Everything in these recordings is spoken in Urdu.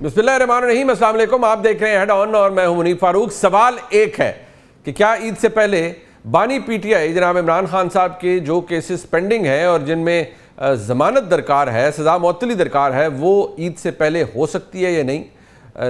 بسم اللہ الرحمن الرحیم، السلام علیکم. آپ دیکھ رہے ہیں ہیڈ آن اور میں ہوں منیف فاروق. سوال ایک ہے کہ کیا عید سے پہلے بانی پی ٹی آئی جناب عمران خان صاحب کے جو کیسز پینڈنگ ہیں اور جن میں ضمانت درکار ہے، سزا معطلی درکار ہے، وہ عید سے پہلے ہو سکتی ہے یا نہیں؟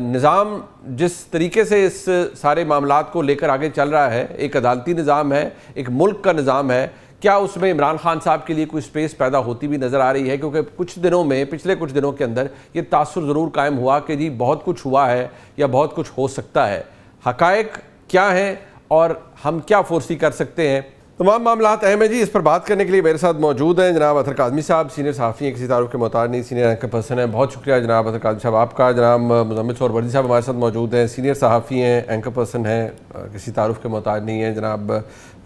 نظام جس طریقے سے اس سارے معاملات کو لے کر آگے چل رہا ہے، ایک عدالتی نظام ہے، ایک ملک کا نظام ہے، کیا اس میں عمران خان صاحب کے لیے کوئی سپیس پیدا ہوتی بھی نظر آ رہی ہے؟ کیونکہ پچھلے کچھ دنوں کے اندر یہ تاثر ضرور قائم ہوا کہ جی بہت کچھ ہوا ہے یا بہت کچھ ہو سکتا ہے. حقائق کیا ہیں اور ہم کیا فورسی کر سکتے ہیں؟ تمام معاملات اہم ہیں جی. اس پر بات کرنے کے لیے میرے ساتھ موجود ہیں جناب اطہر کاظمی صاحب، سینئر صحافی ہیں، کسی تعارف کے محتاج نہیں، سینئر اینکر پرسن ہیں. بہت شکریہ جناب اطہر کاظمی صاحب آپ کا. جناب مزمل سہروردی صاحب ہمارے ساتھ موجود ہیں، سینئر صحافی ہیں، اینکر پرسن ہیں، کسی تعارف کے محتاج نہیں ہیں. جناب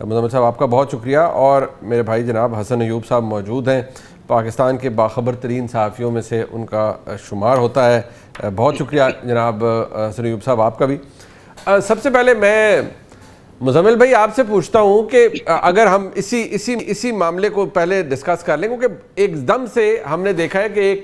مزمل صاحب آپ کا بہت شکریہ. اور میرے بھائی جناب حسن ایوب صاحب موجود ہیں، پاکستان کے باخبر ترین صحافیوں میں سے ان کا شمار ہوتا ہے. بہت شکریہ جناب حسن ایوب صاحب آپ کا بھی. سب سے پہلے میں مزمل بھائی آپ سے پوچھتا ہوں کہ اگر ہم اسی معاملے کو پہلے ڈسکس کر لیں، کیونکہ ایک دم سے ہم نے دیکھا ہے کہ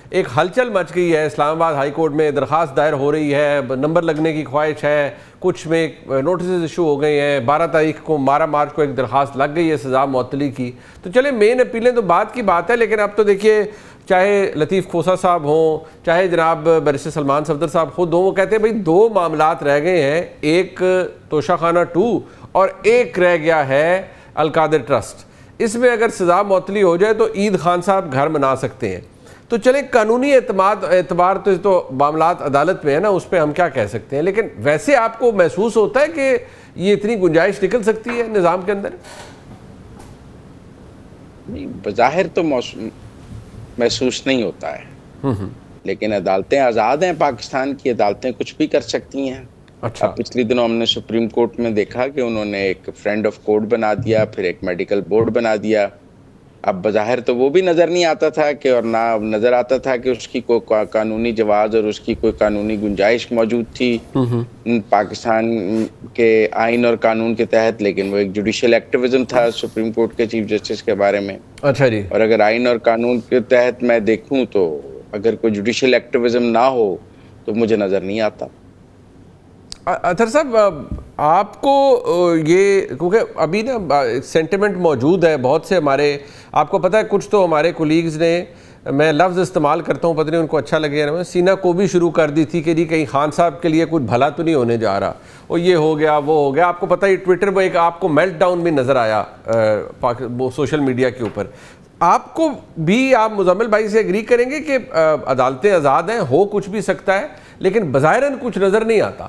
ایک ہلچل مچ گئی ہے. اسلام آباد ہائی کورٹ میں درخواست دائر ہو رہی ہے، نمبر لگنے کی خواہش ہے، کچھ میں نوٹسز ایشو ہو گئے ہیں. 12 تاریخ کو 12 مارچ کو ایک درخواست لگ گئی ہے سزا معطلی کی. تو چلے مین اپیلیں تو بعد کی بات ہے، لیکن اب تو دیکھیے چاہے لطیف کھوسہ صاحب ہوں، چاہے جناب بیرسٹر سلمان صفدر صاحب خود ہوں، وہ کہتے ہیں بھئی 2 معاملات رہ گئے ہیں، ایک توشہ خانہ 2 اور ایک رہ گیا ہے القادر ٹرسٹ. اس میں اگر سزا معطلی ہو جائے تو عید خان صاحب گھر منا سکتے ہیں. تو چلیں قانونی اعتبار تو معاملات عدالت میں ہے نا، اس پہ ہم کیا کہہ سکتے ہیں، لیکن ویسے آپ کو محسوس ہوتا ہے کہ یہ اتنی گنجائش نکل سکتی ہے نظام کے اندر؟ بظاہر تو محسوس نہیں ہوتا ہے، لیکن عدالتیں آزاد ہیں. پاکستان کی عدالتیں کچھ بھی کر سکتی ہیں. اچھا، اب پچھلی دنوں ہم نے سپریم کورٹ میں دیکھا کہ انہوں نے ایک فرینڈ آف کورٹ بنا دیا، پھر ایک میڈیکل بورڈ بنا دیا. اب بظاہر تو وہ بھی نظر نہیں آتا تھا کہ، اور نہ نظر آتا تھا کہ اس کی کوئی قانونی جواز اور اس کی کوئی قانونی گنجائش موجود تھی پاکستان کے آئین اور قانون کے تحت. لیکن وہ ایک جوڈیشل ایکٹیویزم تھا سپریم کورٹ کے چیف جسٹس کے بارے میں. اچھا جی. اور اگر آئین اور قانون کے تحت میں دیکھوں تو اگر کوئی جوڈیشل ایکٹیویزم نہ ہو تو مجھے نظر نہیں آتا. اطہر صاحب آپ کو یہ، کیونکہ ابھی نا سینٹیمنٹ موجود ہے بہت سے ہمارے، آپ کو پتہ ہے کچھ تو ہمارے کولیگز نے، میں لفظ استعمال کرتا ہوں پتہ نہیں ان کو اچھا لگے نا، سینہ کو بھی شروع کر دی تھی کہ جی کہیں خان صاحب کے لیے کچھ بھلا تو نہیں ہونے جا رہا، وہ یہ ہو گیا وہ ہو گیا. آپ کو پتہ ہے ٹویٹر پہ ایک آپ کو میلٹ ڈاؤن بھی نظر آیا سوشل میڈیا کے اوپر. آپ کو بھی، آپ مزمل بھائی سے ایگری کریں گے کہ عدالتیں آزاد ہیں، ہو کچھ بھی سکتا ہے، لیکن بظاہراً کچھ نظر نہیں آتا؟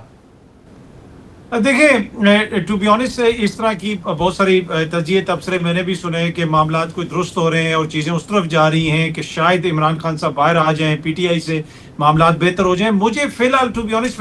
دیکھیں ٹو بی آنیسٹ اس طرح کی بہت ساری تجزیے تبصرے میں نے بھی سنے کہ معاملات کوئی درست ہو رہے ہیں اور چیزیں اس طرف جا رہی ہیں کہ شاید عمران خان صاحب باہر آ جائیں، پی ٹی آئی سے معاملات بہتر ہو جائیں. مجھے فی الحال ٹو بی آنیسٹ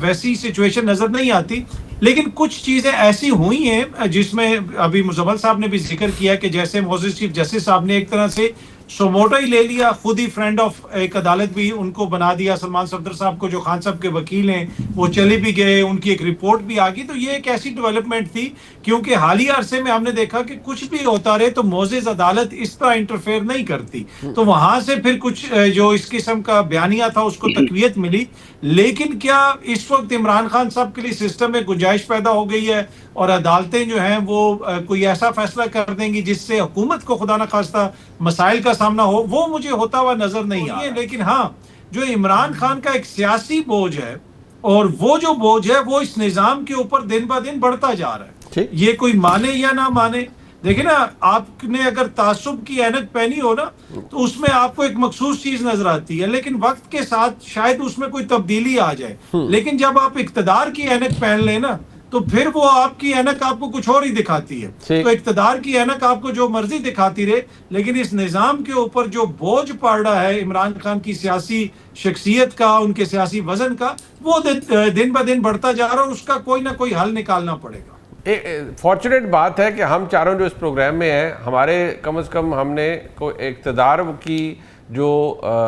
ویسی سچویشن نظر نہیں آتی، لیکن کچھ چیزیں ایسی ہوئی ہیں جس میں ابھی مزمل صاحب نے بھی ذکر کیا کہ جیسے معزز چیف جسٹس صاحب نے ایک طرح سے سوموٹو ہی لے لیا، خود ہی فرینڈ آف ایک عدالت بھی ان کو بنا دیا سلمان صفدر صاحب کو، جو خان صاحب کے وکیل ہیں وہ چلے بھی گئے، ان کی ایک رپورٹ بھی آ گئی. تو یہ ایک ایسی ڈیولپمنٹ تھی، کیونکہ حالیہ عرصے میں ہم نے دیکھا کہ کچھ بھی ہوتا رہے تو معزز عدالت اس طرح انٹرفیئر نہیں کرتی. تو وہاں سے پھر کچھ جو اس قسم کا بیانیہ تھا اس کو تقویت ملی. لیکن کیا اس وقت عمران خان صاحب کے لیے سسٹم میں گنجائش پیدا ہو گئی ہے اور عدالتیں جو ہیں وہ کوئی ایسا فیصلہ کر دیں گی جس سے حکومت کو خدا نخواستہ مسائل کا سامنا ہو؟ وہ مجھے ہوتا ہوا نظر نہیں آ رہا. لیکن ہاں، جو عمران خان کا ایک سیاسی بوجھ ہے، اور وہ جو بوجھ ہے وہ اس نظام کے اوپر دن بہ دن بڑھتا جا رہا ہے. یہ کوئی مانے یا نہ مانے، دیکھیں نا، آپ نے اگر تعصب کی اینک پہنی ہو نا تو اس میں آپ کو ایک مخصوص چیز نظر آتی ہے، لیکن وقت کے ساتھ شاید اس میں کوئی تبدیلی آ جائے. لیکن جب آپ اقتدار کی اینک پہن لیں نا تو پھر وہ آپ کی اینک آپ کو کچھ اور ہی دکھاتی ہے. تو اقتدار کی اینک آپ کو جو مرضی دکھاتی رہے، لیکن اس نظام کے اوپر جو بوجھ پڑ رہا ہے عمران خان کی سیاسی شخصیت کا، ان کے سیاسی وزن کا، وہ دن بہ دن بڑھتا جا رہا ہے. اس کا کوئی نہ کوئی حل نکالنا پڑے گا. فارچونیٹ بات ہے کہ ہم چاروں جو اس پروگرام میں ہیں، ہمارے کم از کم ہم نے کوئی اقتدار کی جو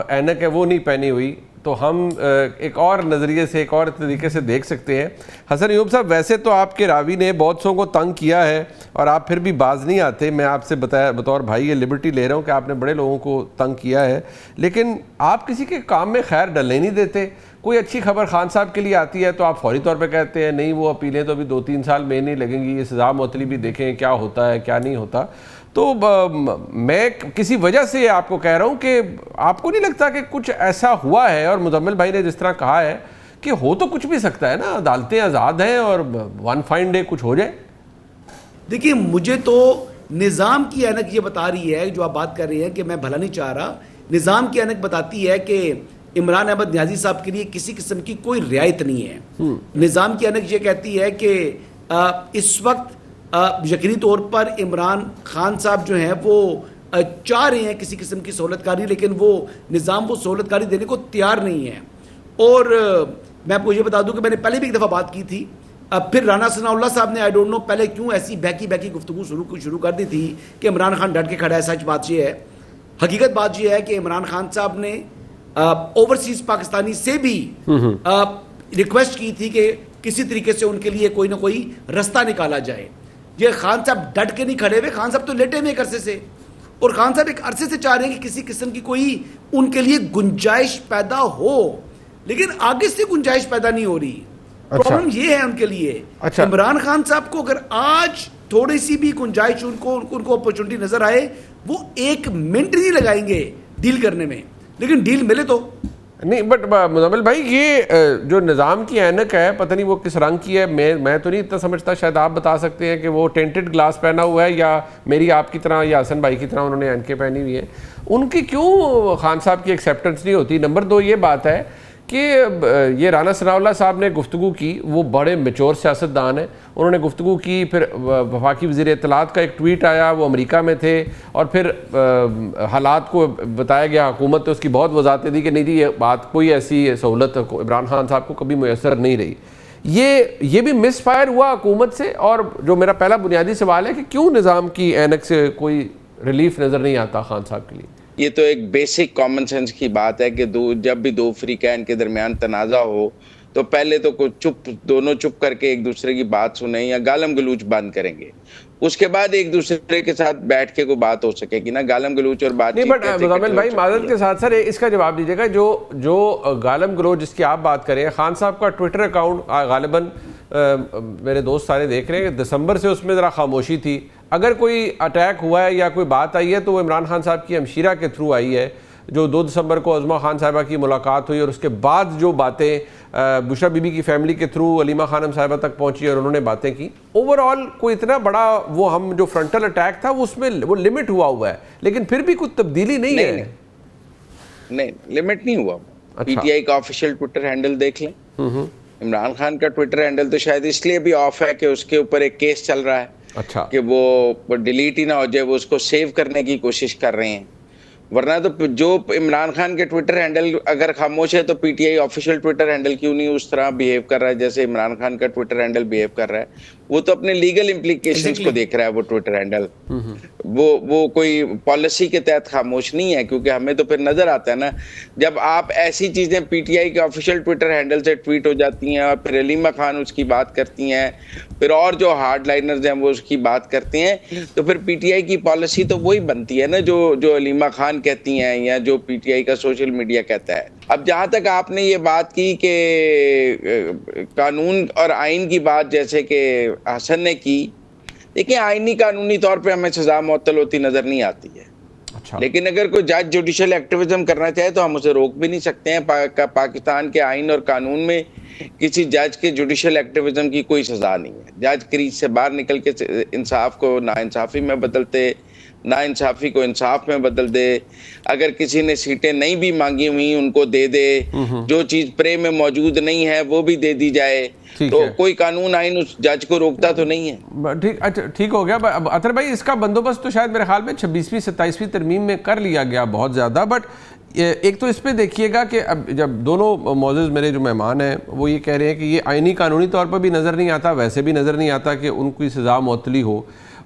اینک ہے وہ نہیں پہنی ہوئی. تو ہم ایک اور نظریے سے، ایک اور طریقے سے دیکھ سکتے ہیں. حسن ایوب صاحب، ویسے تو آپ کے راوی نے بہت سو کو تنگ کیا ہے اور آپ پھر بھی باز نہیں آتے. میں آپ سے بطور بھائی یہ لبرٹی لے رہا ہوں کہ آپ نے بڑے لوگوں کو تنگ کیا ہے، لیکن آپ کسی کے کام میں خیر ڈلنے نہیں دیتے. کوئی اچھی خبر خان صاحب کے لیے آتی ہے تو آپ فوری طور پہ کہتے ہیں نہیں وہ اپیلیں تو ابھی 2-3 سال میں نہیں لگیں گی، یہ سزا معطلی بھی دیکھیں کیا ہوتا ہے کیا نہیں ہوتا. تو میں کسی وجہ سے آپ کو کہہ رہا ہوں کہ آپ کو نہیں لگتا کہ کچھ ایسا ہوا ہے، اور مزمل بھائی نے جس طرح کہا ہے کہ ہو تو کچھ بھی سکتا ہے نا، عدالتیں آزاد ہیں اور ون فائن ڈے کچھ ہو جائے؟ دیکھیے مجھے تو نظام کی اینک یہ بتا رہی ہے، جو آپ بات کر رہے ہیں کہ میں بھلا نہیں چاہ رہا، نظام کی اینک بتاتی ہے کہ عمران احمد نیازی صاحب کے لیے کسی قسم کی کوئی رعایت نہیں ہے. نظام کی اینک یہ کہتی ہے کہ اس وقت یقینی طور پر عمران خان صاحب جو ہیں وہ چاہ رہے ہیں کسی قسم کی سہولت کاری، لیکن وہ نظام وہ سہولت کاری دینے کو تیار نہیں ہے. اور میں آپ کو یہ بتا دوں کہ میں نے پہلے بھی ایک دفعہ بات کی تھی، پھر رانا ثناء اللہ صاحب نے آئی ڈونٹ نو پہلے کیوں ایسی بہکی گفتگو شروع کر دی تھی کہ عمران خان ڈٹ کے کھڑا ہے. سچ بات یہ ہے، حقیقت بات یہ ہے کہ عمران خان صاحب نے اوورسیز پاکستانی سے بھی ریکویسٹ کی تھی کہ کسی طریقے سے ان کے لیے کوئی نہ کوئی رستہ نکالا جائے. یہ خان صاحب ڈٹ کے نہیں کھڑے ہوئے، خان صاحب تو لیٹے ہوئے ایک عرصے سے، اور خان صاحب ایک عرصے سے چاہ رہے ہیں کہ کسی قسم کی کوئی ان کے لیے گنجائش پیدا ہو، لیکن آگے سے گنجائش پیدا نہیں ہو رہی. پرابلم یہ ہے ان کے لیے. عمران خان صاحب کو اگر آج تھوڑی سی بھی گنجائش ان کو اپرچونٹی نظر آئے، وہ 1 منٹ نہیں لگائیں گے ڈیل کرنے میں، لیکن ڈیل ملے تو نہیں. بٹ مزمل بھائی یہ جو نظام کی اینک ہے پتہ نہیں وہ کس رنگ کی ہے، میں تو نہیں اتنا سمجھتا، شاید آپ بتا سکتے ہیں کہ وہ ٹینٹڈ گلاس پہنا ہوا ہے یا میری آپ کی طرح یا حسن بھائی کی طرح انہوں نے اینکیں پہنی ہوئی ہیں. ان کی کیوں خان صاحب کی ایکسیپٹنس نہیں ہوتی؟ نمبر 2 یہ بات ہے کہ یہ رانا ثناء اللہ صاحب نے گفتگو کی، وہ بڑے میچور سیاستدان ہیں، انہوں نے گفتگو کی، پھر وفاقی وزیر اطلاعات کا ایک ٹویٹ آیا، وہ امریکہ میں تھے، اور پھر حالات کو بتایا گیا، حکومت نے اس کی بہت وضاحتیں دی کہ نہیں جی یہ بات کوئی ایسی سہولت عمران خان صاحب کو کبھی میسر نہیں رہی. یہ بھی مس فائر ہوا حکومت سے. اور جو میرا پہلا بنیادی سوال ہے کہ کیوں نظام کی اینک سے کوئی ریلیف نظر نہیں آتا خان صاحب کے لیے؟ یہ تو ایک بیسک کامن سینس کی بات ہے کہ جب بھی 2 فریقین کے درمیان تنازع ہو تو پہلے تو دونوں چپ کر کے ایک دوسرے کی بات سنیں یا گالم گلوچ بند کریں گے، اس کے بعد ایک دوسرے کے ساتھ بیٹھ کے کوئی بات ہو سکے گی نا. گالم گلوچ اور بات نہیں. بٹ مزمل بھائی معذرت کے ساتھ سر اس کا جواب دیجیے گا، جو گالم گلوچ جس کی آپ بات کریں، خان صاحب کا ٹویٹر اکاؤنٹ غالباً میرے دوست سارے دیکھ رہے ہیں کہ دسمبر سے اس میں ذرا خاموشی تھی. اگر کوئی اٹیک ہوا ہے یا کوئی بات آئی ہے تو وہ عمران خان صاحب کی ہمشیرہ کے تھرو آئی ہے، جو 2 دسمبر کو عظمیٰ خان صاحبہ کی ملاقات ہوئی، اور اس کے بعد جو باتیں بشرا بی بی کی فیملی کے تھرو علیمہ خانم صاحبہ تک پہنچی اور انہوں نے باتیں کی. اوورآل کوئی اتنا بڑا وہ ہم جو فرنٹل اٹیک تھا اس میں وہ لمٹ ہوا ہے، لیکن پھر بھی کوئی تبدیلی نہیں ہے. نہیں لمٹ نہیں ہوا. پی ٹی آئی کا آفیشیل ٹویٹر ہینڈل دیکھ لیں. عمران خان کا ٹویٹر ہینڈل تو شاید اس لیے بھی آف ہے کہ اس کے اوپر ایک کیس چل رہا ہے کہ وہ ڈیلیٹ ہی نہ ہو جائے، وہ اس کو سیو کرنے کی کوشش کر رہے ہیں. ورنہ تو جو عمران خان کے ٹویٹر ہینڈل اگر خاموش ہے تو P T I official Twitter handle کیوں نہیں اس طرح بیہیو کر رہا ہے جیسے عمران خان کا ٹویٹر ہینڈل بیہیو کر رہا ہے؟ وہ تو اپنے لیگل امپلیکیشنز کو دیکھ رہا ہے وہ ٹویٹر ہینڈل. وہ کوئی پالیسی کے تحت خاموش نہیں ہے، کیونکہ ہمیں تو پھر نظر آتا ہے نا جب آپ ایسی چیزیں پی ٹی آئی کے آفیشیل ٹویٹر ہینڈل سے ٹویٹ ہو جاتی ہیں اور پھر علیمہ خان اس کی بات کرتی ہیں، پھر اور جو ہارڈ لائنرز ہیں وہ اس کی بات کرتے ہیں، تو پھر پی ٹی آئی کی پالیسی تو وہی بنتی ہے نا جو علیمہ خان کہتی ہیں یا جو پی ٹی آئی کا سوشل میڈیا کہتا ہے. اب جہاں تک آپ نے یہ بات کی کہ قانون اور آئین کی بات جیسے کہ حسن نے کی، دیکھیں آئینی قانونی طور پہ ہمیں سزا معطل ہوتی نظر نہیں آتی ہے. لیکن اگر کوئی جج جوڈیشل ایکٹیویزم کرنا چاہے تو ہم اسے روک بھی نہیں سکتے ہیں. پاکستان کے آئین اور قانون میں کسی جج کے جوڈیشل ایکٹیویزم کی کوئی سزا نہیں ہے. جج کریج سے باہر نکل کے انصاف کو ناانصافی میں بدلتے، ناانصافی کو انصاف میں بدل دے. اگر کسی نے سیٹیں نہیں بھی مانگی ہوئی ان کو دے دے، جو چیز پرے میں موجود نہیں ہے وہ بھی دے دی جائے. تو کوئی قانون آئین اس جج کو روکتا تو نہیں ہے. ٹھیک ہو گیا. اطہر بھائی اس کا بندوبست تو شاید میرے خیال میں 26ویں 27ویں ترمیم میں کر لیا گیا بہت زیادہ. بٹ ایک تو اس پہ دیکھیے گا کہ اب جب دونوں معزز میرے جو مہمان ہیں وہ یہ کہہ رہے ہیں کہ یہ آئینی قانونی طور پر بھی نظر نہیں آتا، ویسے بھی نظر نہیں آتا کہ ان کی سزا معطلی ہو.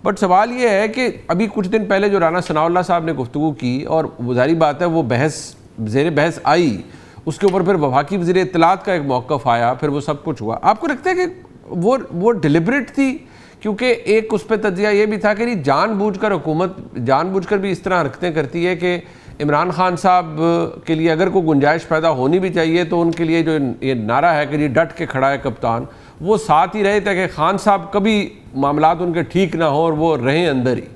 بٹ سوال یہ ہے کہ ابھی کچھ دن پہلے جو رانا ثناء اللہ صاحب نے گفتگو کی، اور ظاہری بات ہے وہ زیر بحث آئی، اس کے اوپر پھر وفاقی وزیر اطلاعات کا ایک موقف آیا, پھر وہ سب کچھ ہوا. آپ کو لگتا ہے کہ وہ ڈیلیبریٹ تھی؟ کیونکہ ایک اس پہ تجزیہ یہ بھی تھا کہ نہیں جان بوجھ کر حکومت جان بوجھ کر بھی اس طرح حرکتیں کرتی ہے کہ عمران خان صاحب کے لیے اگر کوئی گنجائش پیدا ہونی بھی چاہیے تو ان کے لیے جو یہ نعرہ ہے کہ جی ڈٹ کے کھڑا ہے کپتان, وہ ساتھ ہی رہے تاکہ خان صاحب کبھی معاملات ان کے ٹھیک نہ ہوں اور وہ رہیں اندر ہی.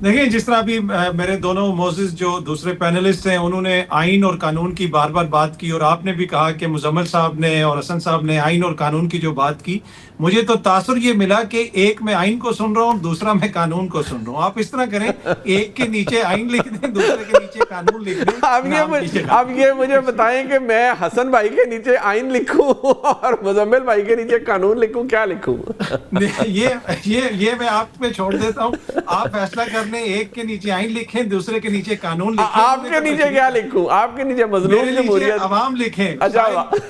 دیکھیں جس طرح ابھی میرے دونوں موزز جو دوسرے پینلسٹ ہیں انہوں نے آئین اور قانون کی بار بار بات کی, اور آپ نے بھی کہا کہ مزمل صاحب نے اور حسن صاحب نے آئین اور قانون کی جو بات کی, مجھے تو تاثر یہ ملا کہ ایک میں آئین کو سن رہا ہوں, دوسرا میں قانون کو سن رہا ہوں. آپ اس طرح کریں, ایک کے نیچے آئین لکھ دیں, دوسرے کے نیچے قانون لکھ دیں. اب یہ مجھے بتائیں کہ میں حسن بھائی کے نیچے آئین لکھوں اور مزمل بھائی کے نیچے قانون لکھوں, کیا لکھوں؟ یہ میں آپ پہ چھوڑ دیتا ہوں, آپ فیصلہ کر لیں. ایک کے نیچے آئین لکھیں, دوسرے کے نیچے قانون لکھیں. آپ کے نیچے کیا لکھوں؟ آپ کے نیچے مظلوم جمہوریت عوام لکھیں.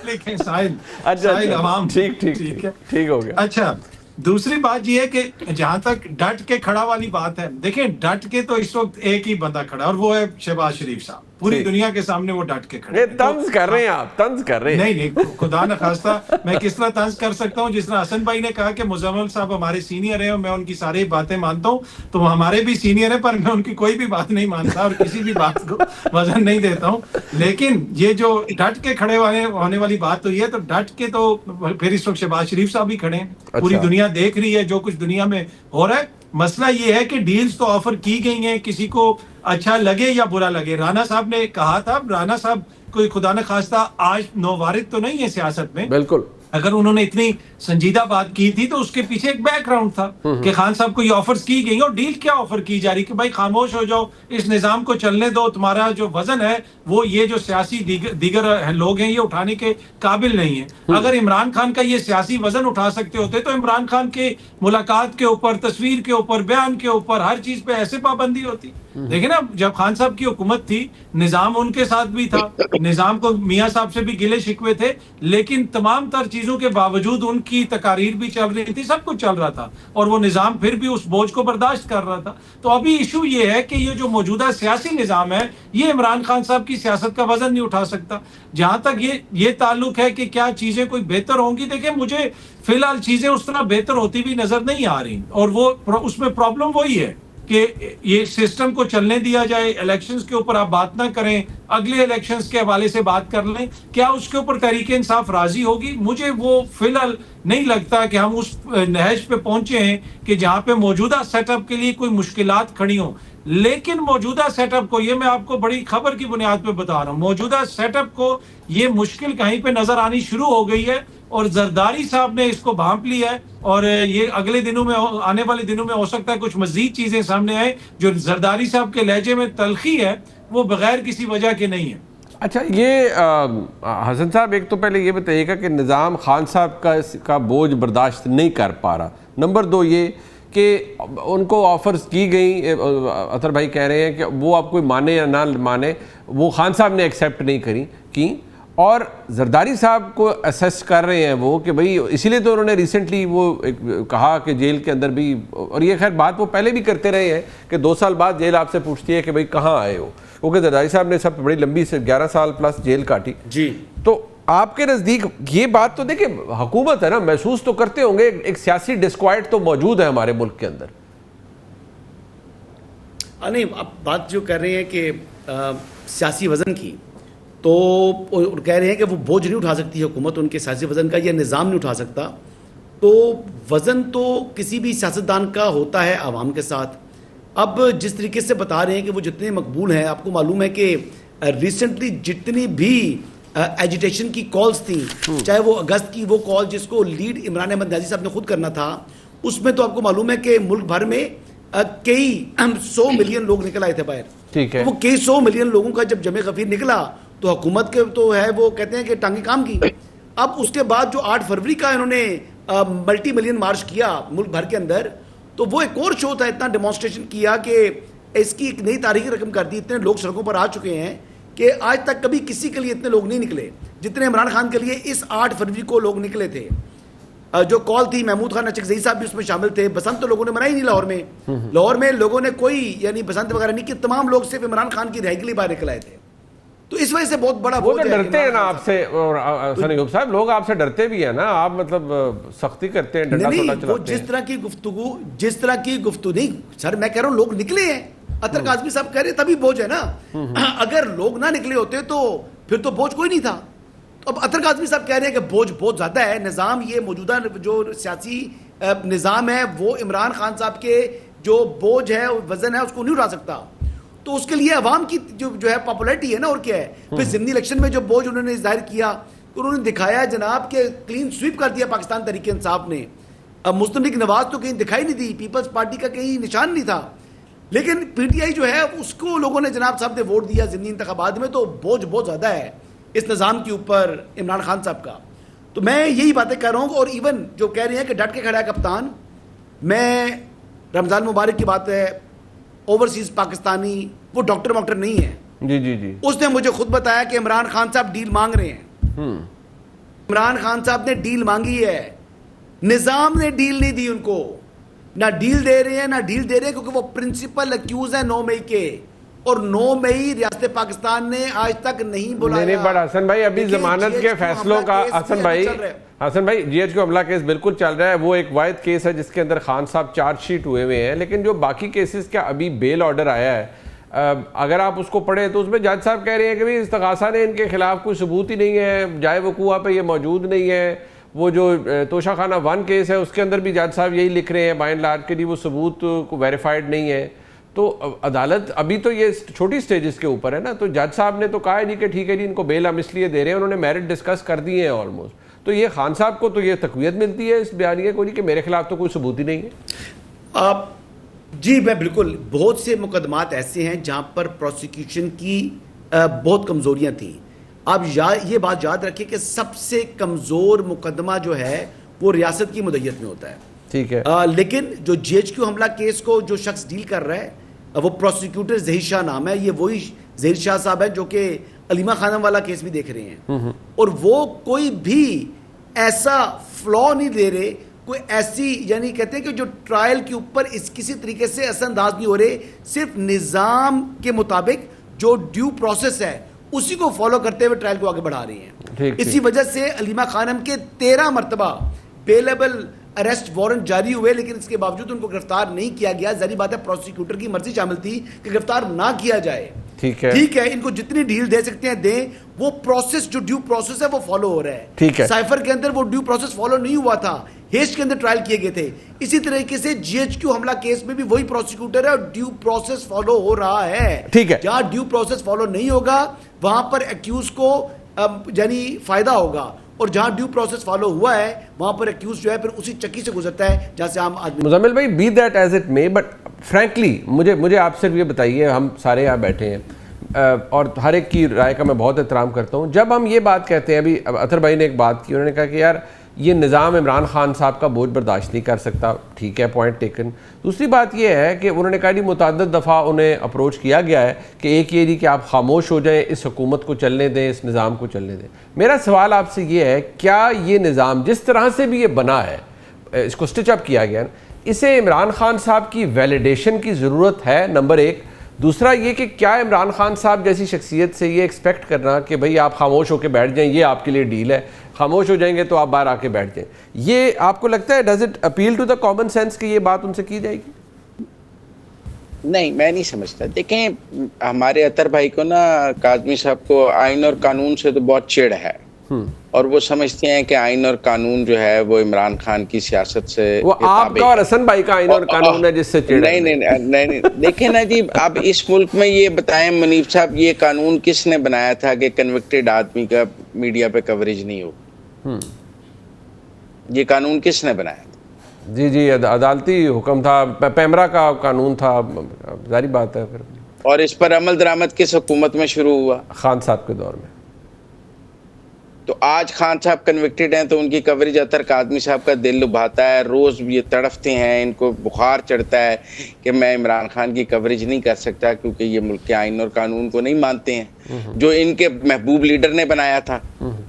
لکھیں ساحل عوام. ٹھیک ہو گیا. اچھا, دوسری بات یہ ہے کہ جہاں تک ڈٹ کے کھڑا والی بات ہے, دیکھیں ڈٹ کے تو اس وقت ایک ہی بندہ کھڑا, اور وہ ہے شہباز شریف صاحب. پوری دنیا کے سامنے وہ ڈٹ کے کھڑے. طنز کر رہے ہیں آپ, طنز کر رہے ہیں. نہیں, خدا نخواستہ میں کس طرح طنز کر سکتا ہوں؟ جس طرح حسن بھائی نے کہا کہ مزمل صاحب ہمارے سینئر ہیں اور میں ان کی ساری باتیں مانتا ہوں, تو ہمارے بھی سینئر ہیں, پر میں ان کی کوئی بھی بات نہیں مانتا اور کسی بھی بات کو وزن نہیں دیتا ہوں. لیکن یہ جو ڈٹ کے کھڑے ہونے والی بات تو یہ ہے, تو ڈٹ کے تو پھر اس وقت شہباز شریف صاحب بھی کھڑے ہیں. پوری دنیا دیکھ رہی ہے جو کچھ دنیا میں ہو رہا ہے. مسئلہ یہ ہے کہ ڈیلز تو آفر کی گئی ہیں, کسی کو اچھا لگے یا برا لگے. رانا صاحب نے کہا تھا, رانا صاحب کوئی خدا نخواستہ آج نووارد تو نہیں ہے سیاست میں. بالکل. اگر انہوں نے اتنی سنجیدہ بات کی تھی تو اس کے پیچھے ایک بیک گراؤنڈ تھا کہ خان صاحب کو یہ آفرز کی گئی, اور ڈیل کیا آفر کی جا رہی کہ بھائی خاموش ہو جاؤ, اس نظام کو چلنے دو, تمہارا جو وزن ہے وہ یہ جو سیاسی دیگر لوگ ہیں یہ اٹھانے کے قابل نہیں ہیں. اگر عمران خان کا یہ سیاسی وزن اٹھا سکتے ہوتے تو عمران خان کے ملاقات کے اوپر, تصویر کے اوپر, بیان کے اوپر, ہر چیز پہ ایسے پابندی ہوتی. دیکھیں نا, جب خان صاحب کی حکومت تھی نظام ان کے ساتھ بھی تھا, نظام کو میاں صاحب سے بھی گلے شکوے تھے, لیکن تمام تر چیزوں کے باوجود ان کی تقاریر بھی چل رہی تھی, سب کچھ چل رہا تھا, اور وہ نظام پھر بھی اس بوجھ کو برداشت کر رہا تھا. تو ابھی ایشو یہ ہے کہ یہ جو موجودہ سیاسی نظام ہے یہ عمران خان صاحب کی سیاست کا وزن نہیں اٹھا سکتا. جہاں تک یہ تعلق ہے کہ کیا چیزیں کوئی بہتر ہوں گی, دیکھیں مجھے فی الحال چیزیں اس طرح بہتر ہوتی بھی نظر نہیں آ رہی, اور وہ اس میں پرابلم وہی ہے کہ یہ سسٹم کو چلنے دیا جائے. الیکشنز کے اوپر آپ بات نہ کریں, اگلے الیکشنز کے حوالے سے بات کر لیں. کیا اس کے اوپر تحریک انصاف راضی ہوگی؟ مجھے وہ فی الحال نہیں لگتا کہ ہم اس نہج پہ پہنچے ہیں کہ جہاں پہ موجودہ سیٹ اپ کے لیے کوئی مشکلات کھڑی ہوں. لیکن موجودہ سیٹ اپ کو, یہ میں آپ کو بڑی خبر کی بنیاد پہ بتا رہا ہوں, موجودہ سیٹ اپ کو یہ مشکل کہیں پہ نظر آنی شروع ہو گئی ہے, اور زرداری صاحب نے اس کو بھانپ لیا ہے, اور یہ اگلے دنوں میں, آنے والے دنوں میں ہو سکتا ہے کچھ مزید چیزیں سامنے آئیں. جو زرداری صاحب کے لہجے میں تلخی ہے وہ بغیر کسی وجہ کے نہیں ہے. اچھا, یہ حسن صاحب ایک تو پہلے یہ بتائیے گا کہ نظام خان صاحب کا بوجھ برداشت نہیں کر پا رہا. نمبر دو یہ کہ ان کو آفرز کی گئیں, اطہر بھائی کہہ رہے ہیں کہ وہ آپ کوئی مانے یا نہ مانے, وہ خان صاحب نے ایکسیپٹ نہیں کی, اور زرداری صاحب کو اسیس کر رہے ہیں وہ کہ بھئی, اسی لیے تو انہوں نے ریسنٹلی وہ کہا کہ جیل کے اندر بھی, اور یہ خیر بات وہ پہلے بھی کرتے رہے ہیں کہ 2 سال بعد جیل آپ سے پوچھتی ہے کہ بھئی کہاں آئے ہو, کیونکہ زرداری صاحب نے سب بڑی لمبی سے 11 سال پلس جیل کاٹی. جی, تو آپ کے نزدیک یہ بات تو دیکھیں حکومت ہے نا, محسوس تو کرتے ہوں گے ایک سیاسی ڈسکوائٹ تو موجود ہے ہمارے ملک کے اندر. نہیں, اب بات جو کر رہے ہیں کہ سیاسی وزن کی, تو کہہ رہے ہیں کہ وہ بوجھ نہیں اٹھا سکتی حکومت ان کے سیاسی وزن کا, یا نظام نہیں اٹھا سکتا. تو وزن تو کسی بھی سیاستدان کا ہوتا ہے عوام کے ساتھ. اب جس طریقے سے بتا رہے ہیں کہ وہ جتنے مقبول ہیں, آپ کو معلوم ہے کہ ریسنٹلی جتنی بھی ایجیٹیشن کی کالز تھیں, چاہے وہ اگست کی وہ کال جس کو لیڈ عمران احمد نیازی صاحب نے خود کرنا تھا, اس میں تو آپ کو معلوم ہے کہ ملک بھر میں کئی 100 ملین لوگ نکل آئے تھے باہر. ٹھیک ہے, وہ کئی 100 ملین لوگوں کا جب جمع غفیر نکلا تو حکومت کے تو ہے وہ کہتے ہیں کہ ٹانگیں کام کی. اب اس کے بعد جو 8 فروری کا انہوں نے ملٹی ملین مارچ کیا ملک بھر کے اندر, تو وہ ایک اور شو تھا, اتنا ڈیمانسٹریشن کیا کہ اس کی ایک نئی تاریخی رقم کر دی. اتنے لوگ سڑکوں پر آ چکے ہیں کہ آج تک کبھی کسی کے لیے اتنے لوگ نہیں نکلے جتنے عمران خان کے لیے اس 8 فروری کو لوگ نکلے تھے. جو کال تھی, محمود خان اچکزئی صاحب بھی اس میں شامل تھے. بسنت تو لوگوں نے منائی نہیں لاہور میں لوگوں نے کوئی یعنی بسنت وغیرہ نہیں کی, تمام لوگ صرف عمران خان کی رہائی کے لیے باہر نکل آئے تھے. تو اس وجہ سے بہت بڑا وہ تو ڈرتے ہیں نا آپ سے، اور حسن ایوب صاحب لوگ آپ سے ڈرتے بھی ہیں نا، آپ مطلب سختی کرتے ہیں، ڈنڈا سوٹا چلاتے ہیں. وہ جس طرح کی گفتگو نہیں سر، میں کہہ رہا ہوں لوگ نکلے ہیں. اطہر کاظمی صاحب کہہ رہے تبھی بوجھ ہے نا. اگر لوگ نہ نکلے ہوتے تو پھر تو بوجھ کوئی نہیں تھا. اب اطہر کاظمی صاحب کہہ رہے ہیں کہ بوجھ بہت زیادہ ہے. نظام یہ موجودہ جو سیاسی نظام ہے وہ عمران خان صاحب کے جو بوجھ ہے وزن ہے اس کو نہیں اٹھا سکتا. تو اس کے لیے عوام کی جو ہے پاپولیرٹی ہے نا، اور کیا ہے. پھر ضمنی الیکشن میں جو بوجھ انہوں نے ظاہر کیا، انہوں نے دکھایا جناب کہ کلین سویپ کر دیا پاکستان تحریک انصاف نے. اب مسلم لیگ نواز تو کہیں دکھائی نہیں دی، پیپلز پارٹی کا کہیں نشان نہیں تھا، لیکن پی ٹی آئی جو ہے اس کو لوگوں نے جناب صاحب نے ووٹ دیا ضمنی انتخابات میں. تو بوجھ بہت زیادہ ہے اس نظام کے اوپر عمران خان صاحب کا. تو میں یہی باتیں کر رہا ہوں. اور ایون جو کہہ رہے ہیں کہ ڈٹ کے کھڑا ہے کپتان، میں رمضان مبارک کی بات ہے، اوورسیز پاکستانی وہ ڈاکٹر نہیں ہے. جی اس نے مجھے خود بتایا کہ عمران خان صاحب ڈیل مانگ رہے ہیں. عمران خان صاحب نے ڈیل مانگی ہے، نظام نے ڈیل نہیں دی ان کو. نہ ڈیل دے رہے ہیں کیونکہ وہ پرنسپل اکیوز ہیں 9 مئی کے، اور 9 مئی ریاست پاکستان نے آج تک نہیں بلایا. نہیں بٹ حسن بھائی ابھی ضمانت کے فیصلوں کا حسن بھائی جی ایچ کیو حملہ کیس بالکل چل رہا ہے. وہ ایک واحد کیس ہے جس کے اندر خان صاحب چارج شیٹ ہوئے ہیں، لیکن جو باقی کیسز کا ابھی بیل آرڈر آیا ہے اگر آپ اس کو پڑھیں تو اس میں جج صاحب کہہ رہے ہیں کہ استغاثہ نے ان کے خلاف کوئی ثبوت ہی نہیں ہے، جائے وقوع پہ یہ موجود نہیں ہے. وہ جو توشہ خانہ 1 کیس ہے اس کے اندر بھی جج صاحب یہی لکھ رہے ہیں بائی اینڈ لارج کے لیے وہ ثبوت کو ویریفائڈ نہیں ہے. تو عدالت ابھی تو یہ چھوٹی سٹیجز کے اوپر ہے نا، تو جج صاحب نے تو کہا ہے نہیں کہ ٹھیک ہے جی ان کو بیل ہم اس لیے دے رہے ہیں، انہوں نے میرٹ ڈسکس کر دیے ہیں آلموسٹ. تو یہ خان صاحب کو تو یہ تقویت ملتی ہے اس بیانیے کو کہ میرے خلاف تو کوئی ثبوت ہی نہیں ہے. جی میں بالکل، بہت سے مقدمات ایسے ہیں جہاں پر پروسیکیوشن کی بہت کمزوریاں تھیں. آپ یہ بات یاد رکھیں کہ سب سے کمزور مقدمہ جو ہے وہ ریاست کی مدعیت میں ہوتا ہے. ٹھیک ہے. لیکن جو جی ایچ کیو حملہ کیس کو جو شخص ڈیل کر رہا ہے وہ پروسیکیوٹر ظہیر شاہ نام ہے. یہ وہی ظہیر شاہ صاحب ہے جو کہ علیمہ خانم والا کیس بھی دیکھ رہے ہیں، اور وہ کوئی بھی ایسا فلا نہیں دے رہے، کوئی ایسی یعنی کہتے ہیں کہ جو ٹرائل کے اوپر کسی طریقے سے اثر انداز نہیں ہو رہے. صرف نظام کے مطابق جو ڈیو پروسیس ہے اسی کو فالو کرتے ہوئے ٹرائل کو آگے بڑھا رہی ہیں. اسی وجہ سے علیمہ خانم کے 13 مرتبہ بیلیبل اریسٹ وارنٹ جاری ہوئے، لیکن اس کے باوجود ان کو گرفتار نہیں کیا گیا. ظاہری بات ہے پروسیکیوٹر کی مرضی شامل تھی کہ گرفتار نہ کیا جائے. ٹھیک ہے، ان کو جتنی ڈیل دے سکتے ہیں دیں. وہ پروسیس جو ڈیو پروسیس ہے وہ فالو ہو رہا ہے. ٹھیک ہے، سائفر کے اندر وہ ڈیو پروسیس فالو نہیں ہوا تھا، ہیسٹ کے اندر ٹرائل کیے گئے تھے. اسی طریقے سے جی ایچ کیو حملہ کیس میں بھی وہی پروسیکیوٹر ہے اور ڈیو پروسیس فالو ہو رہا ہے. ٹھیک ہے، جہاں ڈیو پروسیس فالو نہیں ہوگا وہاں پر ایکیوز کو یعنی فائدہ ہوگا، اور جہاں ڈیو پروسیس فالو ہوا ہے وہاں پر ایکیوز جو ہے پھر اسی چکی سے گزرتا ہے جہاں سے عام آدمی. مزمل بھائی be that as it may, but frankly مجھے آپ صرف یہ بتائیے، ہم سارے یہاں بیٹھے ہیں اور ہر ایک کی رائے کا میں بہت احترام کرتا ہوں. جب ہم یہ بات کہتے ہیں، ابھی اطہر بھائی نے ایک بات کی، انہوں نے کہا کہ یار یہ نظام عمران خان صاحب کا بوجھ برداشت نہیں کر سکتا. ٹھیک ہے، پوائنٹ ٹیکن. دوسری بات یہ ہے کہ انہوں نے کہا کہ متعدد دفعہ انہیں اپروچ کیا گیا ہے کہ ایک یہ نہیں کہ آپ خاموش ہو جائیں، اس حکومت کو چلنے دیں، اس نظام کو چلنے دیں. میرا سوال آپ سے یہ ہے، کیا یہ نظام جس طرح سے بھی یہ بنا ہے، اس کو سٹچ اپ کیا گیا، اسے عمران خان صاحب کی ویلیڈیشن کی ضرورت ہے؟ نمبر 1. دوسرا یہ کہ کیا عمران خان صاحب جیسی شخصیت سے یہ ایکسپیکٹ کرنا کہ بھئی آپ خاموش ہو کے بیٹھ جائیں، یہ آپ کے لیے ڈیل ہے، خاموش ہو جائیں گے تو آپ باہر آ کے بیٹھ جائیں، یہ آپ کو لگتا ہے does it appeal to the common sense کہ یہ بات ان سے کی جائے گی؟ نہیں، میں نہیں سمجھتا. دیکھیں ہمارے اطہر بھائی کو نا، کاظمی صاحب کو آئین اور قانون سے تو بہت چڑ ہے، اور وہ سمجھتے ہیں کہ آئین اور قانون جو ہے وہ عمران خان کی سیاست سے وہ آپ کا اور حسن بھائی کا آئین اور قانون ہے جس سے چڑ ہے. نہیں دیکھیں نا جی، اب اس ملک میں یہ بتائیں منیف صاحب، یہ قانون کس نے بنایا تھا کہ کنوکٹڈ آدمی کا میڈیا پہ کوریج نہیں ہو؟ یہ قانون کس نے بنایا تھا؟ جی عدالتی حکم تھا، پیمرا کا قانون تھا، ظاہری بات ہے. پھر اور اس پر عمل درآمد کس حکومت میں شروع ہوا؟ خان صاحب کے دور میں. تو آج خان صاحب کنوکٹڈ ہیں تو ان کی کوریج اطہر کاظمی صاحب کا دل لبھاتا ہے. روز یہ تڑفتے ہیں، ان کو بخار چڑھتا ہے کہ میں عمران خان کی کوریج نہیں کر سکتا کیونکہ یہ ملک کے آئین اور قانون کو نہیں مانتے ہیں، جو ان کے محبوب لیڈر نے بنایا تھا.